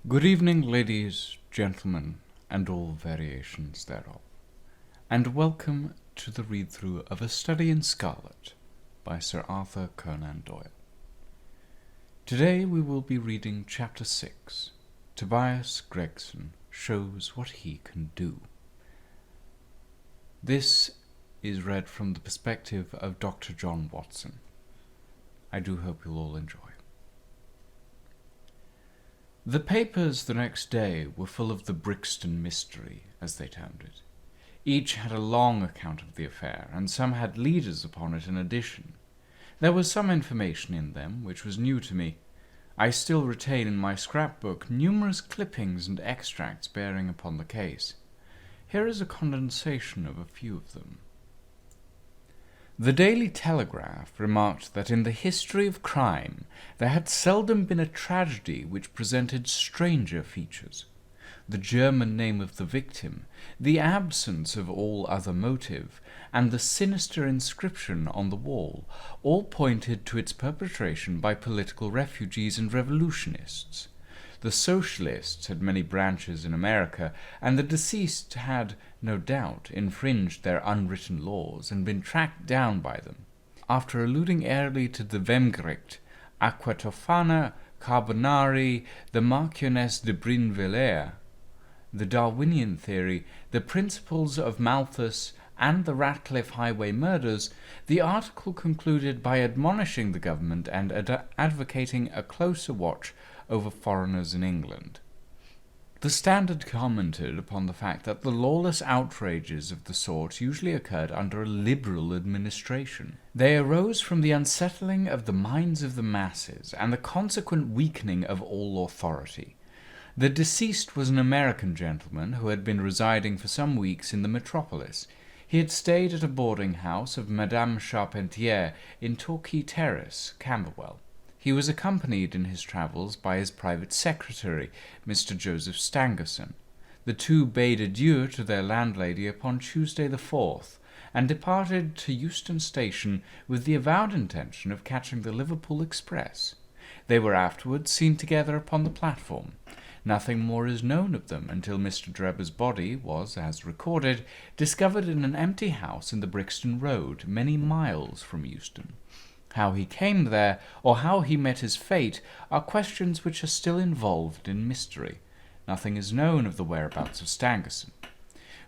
Good evening, ladies, gentlemen, and all variations thereof, and welcome to the read-through of A Study in Scarlet by Sir Arthur Conan Doyle. Today we will be reading Chapter 6, Tobias Gregson Shows What He Can Do. This is read from the perspective of Dr. John Watson. I do hope you'll all enjoy. The papers the next day were full of the Brixton mystery, as they termed it. Each had a long account of the affair, and some had leaders upon it in addition. There was some information in them which was new to me. I still retain in my scrapbook numerous clippings and extracts bearing upon the case. Here is a condensation of a few of them. The Daily Telegraph remarked that in the history of crime there had seldom been a tragedy which presented stranger features. The German name of the victim, the absence of all other motive, and the sinister inscription on the wall all pointed to its perpetration by political refugees and revolutionists. The Socialists had many branches in America, and the deceased had, no doubt, infringed their unwritten laws and been tracked down by them. After alluding airily to the Wemgericht, Aquatofana, Carbonari, the Marchioness de Brinvilliers, the Darwinian theory, the principles of Malthus, and the Ratcliffe Highway murders, the article concluded by admonishing the government and advocating a closer watch over foreigners in England. The Standard commented upon the fact that the lawless outrages of the sort usually occurred under a liberal administration. They arose from the unsettling of the minds of the masses and the consequent weakening of all authority. The deceased was an American gentleman who had been residing for some weeks in the metropolis. He had stayed at a boarding house of Madame Charpentier in Torquay Terrace, Camberwell. He was accompanied in his travels by his private secretary, Mr. Joseph Stangerson. The two bade adieu to their landlady upon Tuesday the 4th, and departed to Euston Station with the avowed intention of catching the Liverpool express. They were afterwards seen together upon the platform. Nothing more is known of them until Mr. Drebber's body was, as recorded, discovered in an empty house in the Brixton Road, many miles from Euston. How he came there, or how he met his fate, are questions which are still involved in mystery. Nothing is known of the whereabouts of Stangerson.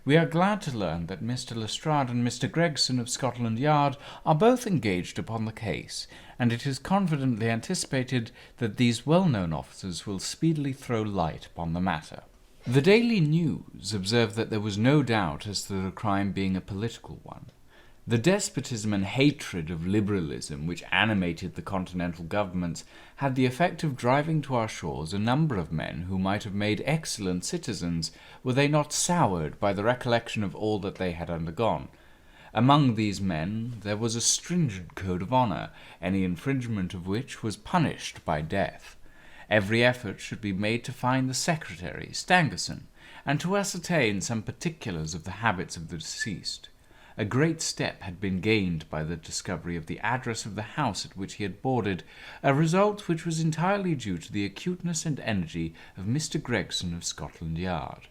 We are glad to learn that Mr. Lestrade and Mr. Gregson of Scotland Yard are both engaged upon the case, and it is confidently anticipated that these well-known officers will speedily throw light upon the matter. The Daily News observed that there was no doubt as to the crime being a political one. The despotism and hatred of liberalism which animated the continental governments had the effect of driving to our shores a number of men who might have made excellent citizens were they not soured by the recollection of all that they had undergone. Among these men there was a stringent code of honour, any infringement of which was punished by death. Every effort should be made to find the secretary, Stangerson, and to ascertain some particulars of the habits of the deceased. A great step had been gained by the discovery of the address of the house at which he had boarded, a result which was entirely due to the acuteness and energy of Mr. Gregson of Scotland Yard.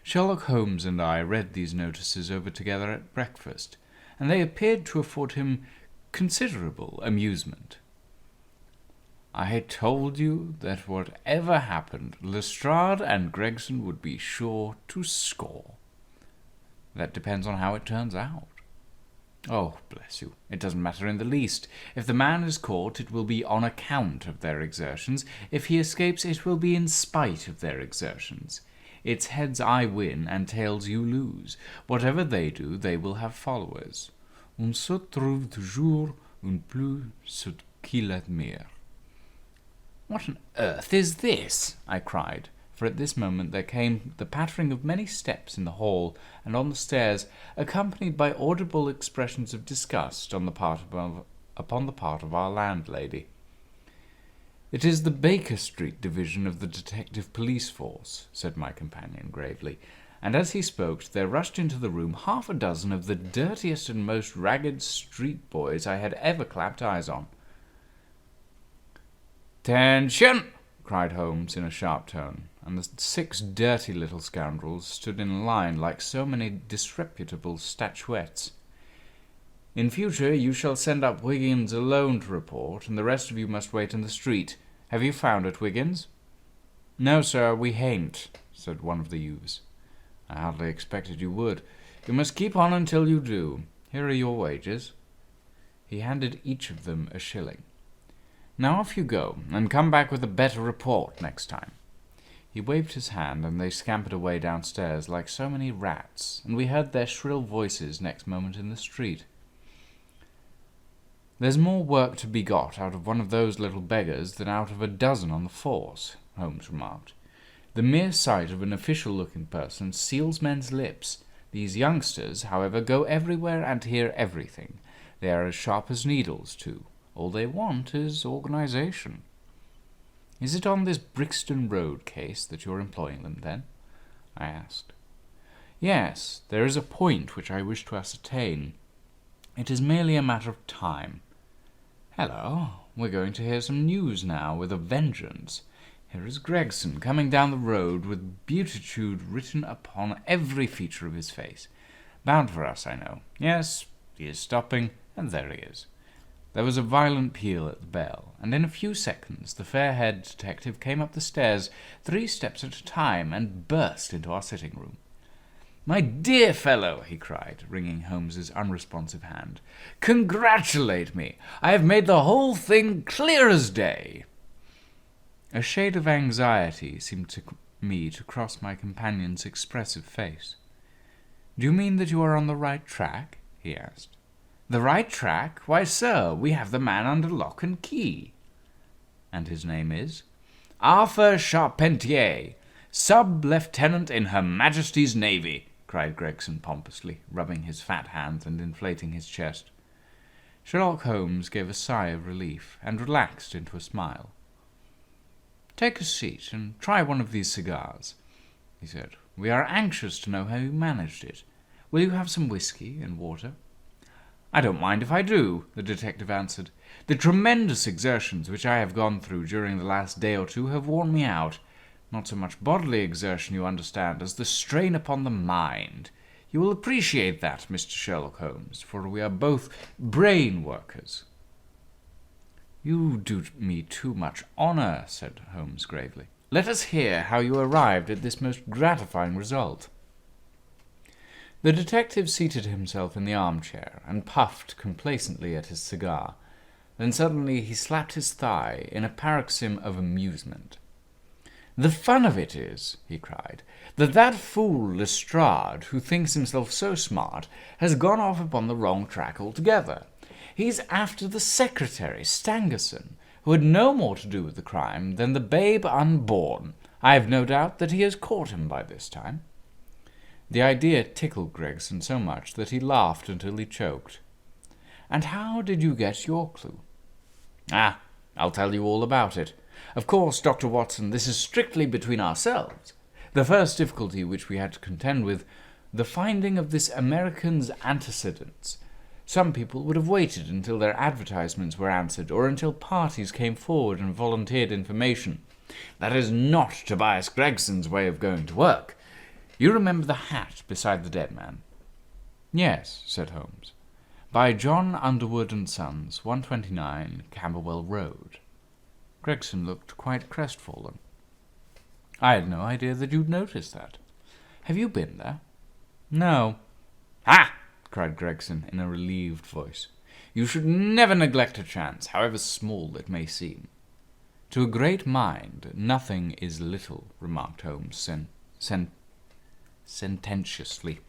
Sherlock Holmes and I read these notices over together at breakfast, and they appeared to afford him considerable amusement. I told you that whatever happened, Lestrade and Gregson would be sure to score. That depends on how it turns out. Oh, bless you, it doesn't matter in the least. If the man is caught, it will be on account of their exertions. If he escapes, it will be in spite of their exertions. It's heads I win, and tails you lose. Whatever they do, they will have followers. On se trouve toujours un plus ce qu'il admire. What on earth is this? I cried, for at this moment there came the pattering of many steps in the hall and on the stairs, accompanied by audible expressions of disgust upon the part of our landlady. "It is the Baker Street division of the detective police force," said my companion gravely, and as he spoke there rushed into the room half a dozen of the dirtiest and most ragged street boys I had ever clapped eyes on. "'Tention!" cried Holmes in a sharp tone, and the 6 dirty little scoundrels stood in a line like so many disreputable statuettes. In future you shall send up Wiggins alone to report, and the rest of you must wait in the street. Have you found it, Wiggins? No, sir, we hain't, said one of the youths. I hardly expected you would. You must keep on until you do. Here are your wages. He handed each of them a shilling. Now off you go, and come back with a better report next time. He waved his hand, and they scampered away downstairs like so many rats, and we heard their shrill voices next moment in the street. There's more work to be got out of one of those little beggars than out of a dozen on the force, Holmes remarked. The mere sight of an official-looking person seals men's lips. These youngsters, however, go everywhere and hear everything. They are as sharp as needles, too. All they want is organization. Is it on this Brixton Road case that you're employing them, then? I asked. Yes, there is a point which I wish to ascertain. It is merely a matter of time. Hello, we're going to hear some news now with a vengeance. Here is Gregson coming down the road with beatitude written upon every feature of his face. Bound for us, I know. Yes, he is stopping, and there he is. There was a violent peal at the bell, and in a few seconds the fair-haired detective came up the stairs 3 steps at a time and burst into our sitting-room. "My dear fellow," he cried, wringing Holmes's unresponsive hand, "congratulate me! I have made the whole thing clear as day." A shade of anxiety seemed to me to cross my companion's expressive face. "Do you mean that you are on the right track?" he asked. "The right track? Why, sir, we have the man under lock and key." "And his name is?" "Arthur Charpentier, sub-lieutenant in Her Majesty's Navy," cried Gregson pompously, rubbing his fat hands and inflating his chest. Sherlock Holmes gave a sigh of relief and relaxed into a smile. "Take a seat and try one of these cigars," he said. "We are anxious to know how you managed it. Will you have some whiskey and water?" "I don't mind if I do," the detective answered. "The tremendous exertions which I have gone through during the last day or two have worn me out. Not so much bodily exertion, you understand, as the strain upon the mind. You will appreciate that, Mr. Sherlock Holmes, for we are both brain workers." "You do me too much honor," said Holmes gravely. "Let us hear how you arrived at this most gratifying result." The detective seated himself in the armchair and puffed complacently at his cigar. Then suddenly he slapped his thigh in a paroxysm of amusement. "The fun of it is," he cried, that fool Lestrade, who thinks himself so smart, has gone off upon the wrong track altogether. He's after the secretary, Stangerson, who had no more to do with the crime than the babe unborn. I have no doubt that he has caught him by this time." The idea tickled Gregson so much that he laughed until he choked. "And how did you get your clue?" "Ah, I'll tell you all about it. Of course, Dr. Watson, this is strictly between ourselves. The first difficulty which we had to contend with, the finding of this American's antecedents. Some people would have waited until their advertisements were answered, or until parties came forward and volunteered information. That is not Tobias Gregson's way of going to work. You remember the hat beside the dead man?" "Yes," said Holmes. "By John Underwood and Sons, 129 Camberwell Road." Gregson looked quite crestfallen. "I had no idea that you'd noticed that. Have you been there?" "No." "Ha!" cried Gregson in a relieved voice. "You should never neglect a chance, however small it may seem." "To a great mind, nothing is little," remarked Holmes sententiously.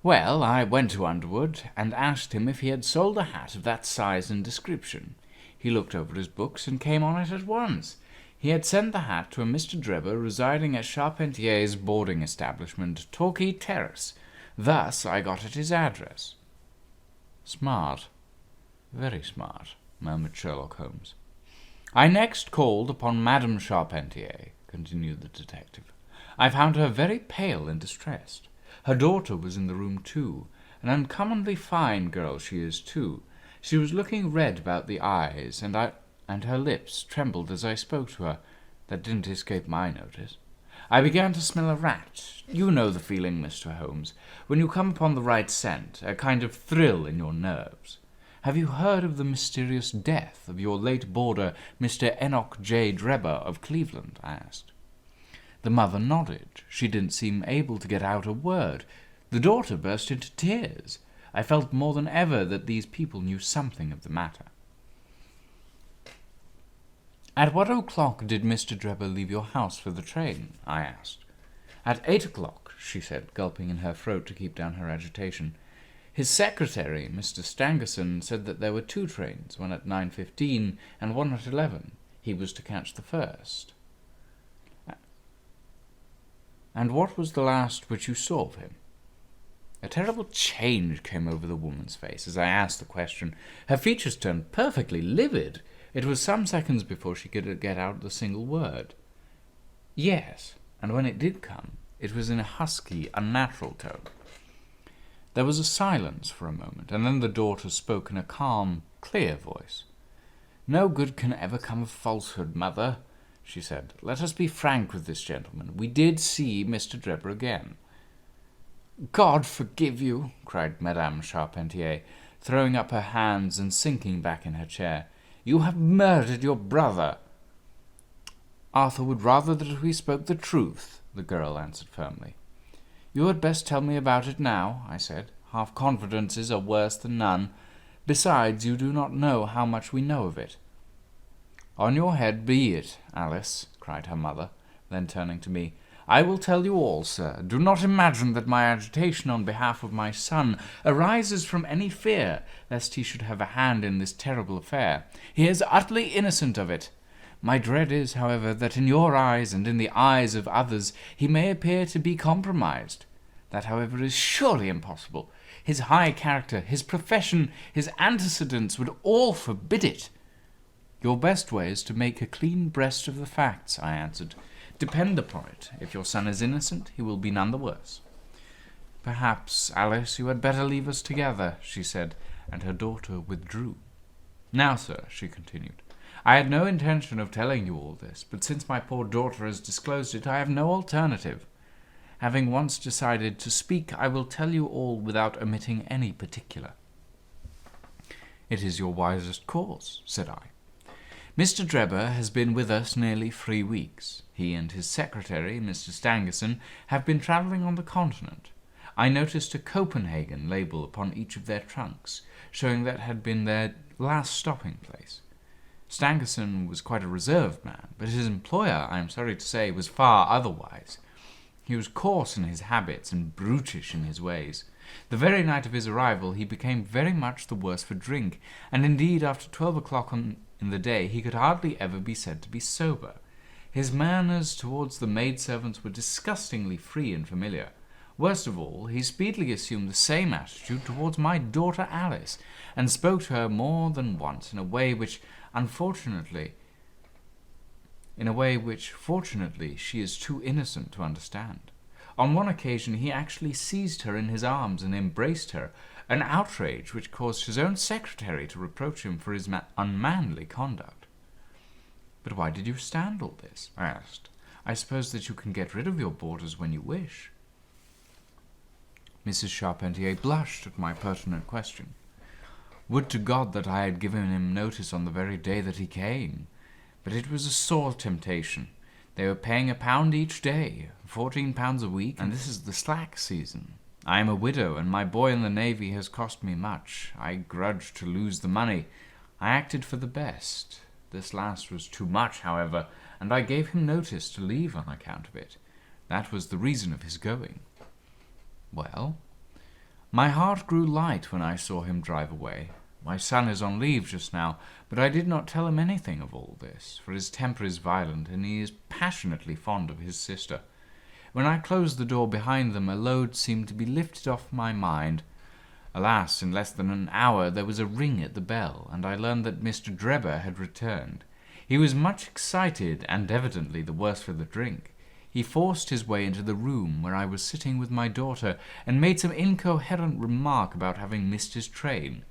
"Well, I went to Underwood and asked him if he had sold a hat of that size and description. He looked over his books and came on it at once. He had sent the hat to a Mr. Drebber residing at Charpentier's boarding establishment, Torquay Terrace. Thus I got at his address." "Smart. Very smart," murmured Sherlock Holmes. "I next called upon Madame Charpentier," continued the detective. "I found her very pale and distressed. Her daughter was in the room too. An uncommonly fine girl she is too. She was looking red about the eyes, and and her lips trembled as I spoke to her. That didn't escape my notice. I began to smell a rat. You know the feeling, Mr. Holmes, when you come upon the right scent, a kind of thrill in your nerves. Have you heard of the mysterious death of your late boarder, Mr. Enoch J. Drebber of Cleveland? I asked. The mother nodded. She didn't seem able to get out a word. The daughter burst into tears. I felt more than ever that these people knew something of the matter. At what o'clock did Mr. Drebber leave your house for the train? I asked. At 8 o'clock, she said, gulping in her throat to keep down her agitation. His secretary, Mr. Stangerson, said that there were 2 trains, one at 9:15 and one at 11. He was to catch the first. And what was the last which you saw of him? A terrible change came over the woman's face as I asked the question. Her features turned perfectly livid. It was some seconds before she could get out the single word. Yes, and when it did come, it was in a husky, unnatural tone. There was a silence for a moment, and then the daughter spoke in a calm, clear voice. "No good can ever come of falsehood, mother," she said. "Let us be frank with this gentleman. We did see Mr. Drebber again." "God forgive you!" cried Madame Charpentier, throwing up her hands and sinking back in her chair. "You have murdered your brother." "Arthur would rather that we spoke the truth," the girl answered firmly. "You had best tell me about it now," I said. "Half-confidences are worse than none. Besides, you do not know how much we know of it." "On your head be it, Alice," cried her mother. Then turning to me, "I will tell you all, sir. Do not imagine that my agitation on behalf of my son arises from any fear lest he should have a hand in this terrible affair. He is utterly innocent of it. My dread is, however, that in your eyes and in the eyes of others he may appear to be compromised. That, however, is surely impossible. His high character, his profession, his antecedents would all forbid it." "Your best way is to make a clean breast of the facts," I answered. "Depend upon it, if your son is innocent, he will be none the worse." "Perhaps, Alice, you had better leave us together," she said, and her daughter withdrew. "Now, sir," she continued, "I had no intention of telling you all this, but since my poor daughter has disclosed it, I have no alternative. Having once decided to speak, I will tell you all without omitting any particular." "It is your wisest course," said I. "Mr. Drebber has been with us nearly 3 weeks. He and his secretary, Mr. Stangerson, have been travelling on the continent. I noticed a Copenhagen label upon each of their trunks, showing that had been their last stopping place. Stangerson was quite a reserved man, but his employer, I am sorry to say, was far otherwise. He was coarse in his habits and brutish in his ways. The very night of his arrival he became very much the worse for drink, and indeed after 12 o'clock in the day he could hardly ever be said to be sober. His manners towards the maidservants were disgustingly free and familiar. Worst of all, he speedily assumed the same attitude towards my daughter Alice, and spoke to her more than once in a way which, fortunately, she is too innocent to understand. On one occasion he actually seized her in his arms and embraced her, an outrage which caused his own secretary to reproach him for his unmanly conduct." "But why did you stand all this?" I asked. "I suppose that you can get rid of your boarders when you wish." Mrs. Charpentier blushed at my pertinent question. "Would to God that I had given him notice on the very day that he came! But it was a sore temptation. They were paying £1 each day, £14 a week, and this is the slack season. I am a widow, and my boy in the Navy has cost me much. I grudged to lose the money. I acted for the best. This last was too much, however, and I gave him notice to leave on account of it. That was the reason of his going." "Well?" "My heart grew light when I saw him drive away. My son is on leave just now, but I did not tell him anything of all this, for his temper is violent, and he is passionately fond of his sister. When I closed the door behind them, a load seemed to be lifted off my mind. Alas, in less than an hour there was a ring at the bell, and I learned that Mr. Drebber had returned. He was much excited, and evidently the worse for the drink. He forced his way into the room where I was sitting with my daughter, and made some incoherent remark about having missed his train.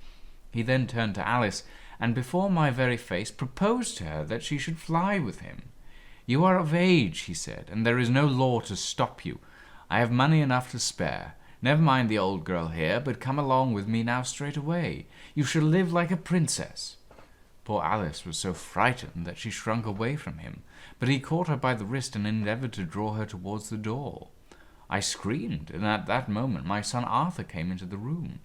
He then turned to Alice, and before my very face proposed to her that she should fly with him. "You are of age," he said, "and there is no law to stop you. I have money enough to spare. Never mind the old girl here, but come along with me now straight away. You shall live like a princess." Poor Alice was so frightened that she shrunk away from him, but he caught her by the wrist and endeavoured to draw her towards the door. I screamed, and at that moment my son Arthur came into the room.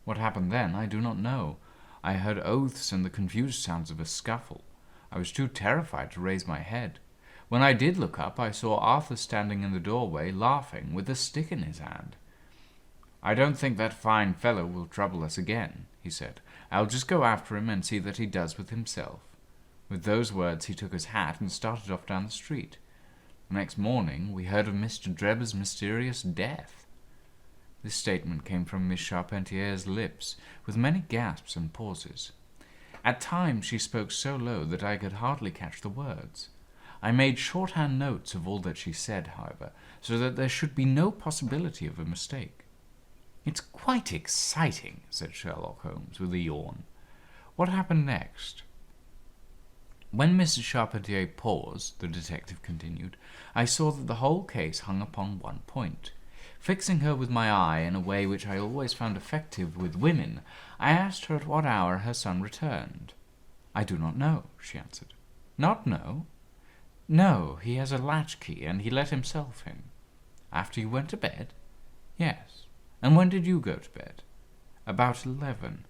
What happened then I do not know. I heard oaths and the confused sounds of a scuffle. I was too terrified to raise my head. When I did look up, I saw Arthur standing in the doorway, laughing, with a stick in his hand. "I don't think that fine fellow will trouble us again," he said. "I'll just go after him and see that he does with himself." With those words he took his hat and started off down the street. The next morning we heard of Mr. Drebber's mysterious death. This statement came from Miss Charpentier's lips, with many gasps and pauses. At times she spoke so low that I could hardly catch the words. I made shorthand notes of all that she said, however, so that there should be no possibility of a mistake. "It's quite exciting," said Sherlock Holmes, with a yawn. "What happened next?" When Mrs. Charpentier paused, the detective continued, I saw that the whole case hung upon one point. Fixing her with my eye in a way which I always found effective with women, I asked her at what hour her son returned. "I do not know," she answered. "Not know?" "No, he has a latchkey, and he let himself in." "After you went to bed?" "Yes." "And when did you go to bed?" "About 11.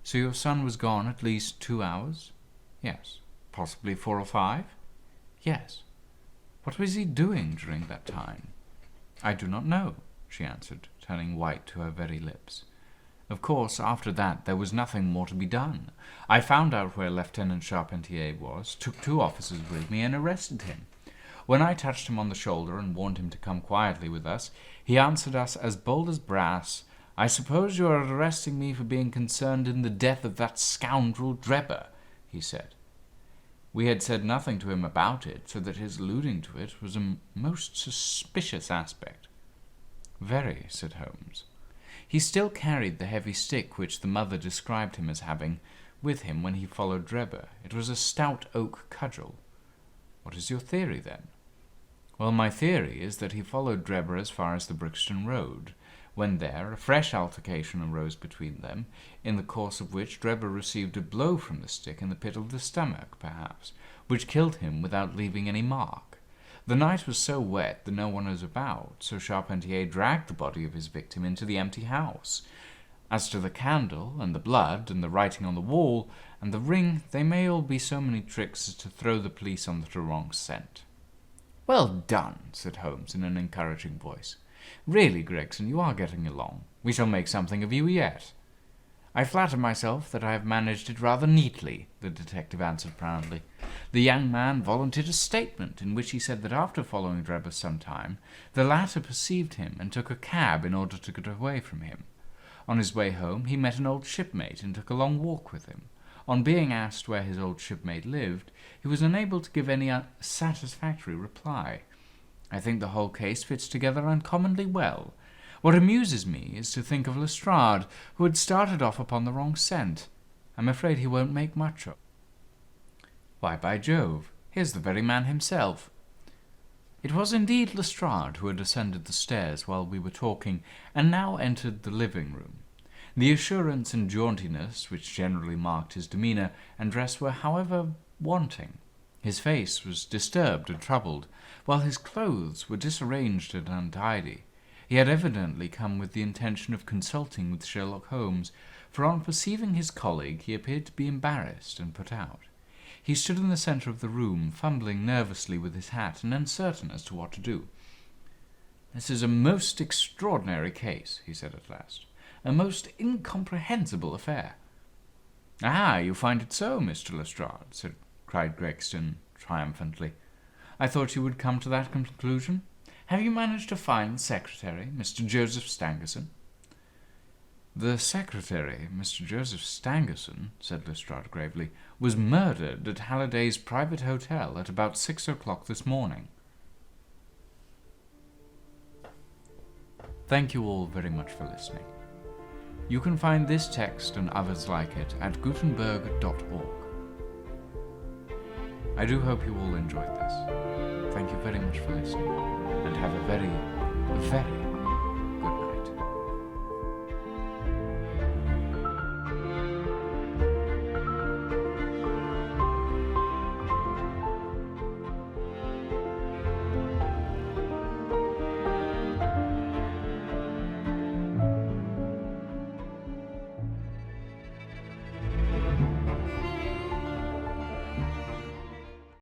So your son was gone at least 2 hours?" "Yes." "Possibly 4 or 5? "Yes." "What was he doing during that time?" "I do not know," she answered, turning white to her very lips. Of course, after that there was nothing more to be done. I found out where Lieutenant Charpentier was, took 2 officers with me, and arrested him. When I touched him on the shoulder and warned him to come quietly with us, he answered us as bold as brass. "I suppose you are arresting me for being concerned in the death of that scoundrel Drebber," he said. We had said nothing to him about it, so that his alluding to it was a most suspicious aspect. "Very," said Holmes. He still carried the heavy stick which the mother described him as having with him when he followed Drebber. It was a stout oak cudgel. "What is your theory, then?" "Well, my theory is that he followed Drebber as far as the Brixton Road. When there, a fresh altercation arose between them, in the course of which Drebber received a blow from the stick in the pit of the stomach, perhaps, which killed him without leaving any mark. The night was so wet that no one was about, so Charpentier dragged the body of his victim into the empty house. As to the candle, and the blood, and the writing on the wall, and the ring, they may all be so many tricks as to throw the police on the wrong scent." "Well done," said Holmes in an encouraging voice. "Really, Gregson, you are getting along. We shall make something of you yet." "I flatter myself that I have managed it rather neatly," the detective answered proudly. "The young man volunteered a statement in which he said that after following Drebber some time, the latter perceived him and took a cab in order to get away from him. On his way home he met an old shipmate and took a long walk with him. On being asked where his old shipmate lived, he was unable to give any satisfactory reply. I think the whole case fits together uncommonly well. What amuses me is to think of Lestrade, who had started off upon the wrong scent. I'm afraid he won't make much of." "Why, by Jove, here's the very man himself." It was indeed Lestrade who had ascended the stairs while we were talking, and now entered the living-room. The assurance and jauntiness which generally marked his demeanour and dress were, however, wanting. His face was disturbed and troubled, while his clothes were disarranged and untidy. He had evidently come with the intention of consulting with Sherlock Holmes, for on perceiving his colleague he appeared to be embarrassed and put out. He stood in the centre of the room, fumbling nervously with his hat and uncertain as to what to do. "This is a most extraordinary case," he said at last. "A most incomprehensible affair." "Ah, you find it so, Mr. Lestrade," cried Gregson triumphantly. "I thought you would come to that conclusion. Have you managed to find the secretary, Mr. Joseph Stangerson?" "The secretary, Mr. Joseph Stangerson," said Lestrade gravely, "was murdered at Halliday's private hotel at about 6 o'clock this morning." Thank you all very much for listening. You can find this text and others like it at gutenberg.org. I do hope you all enjoyed this. Thank you very much for listening, and have a very, very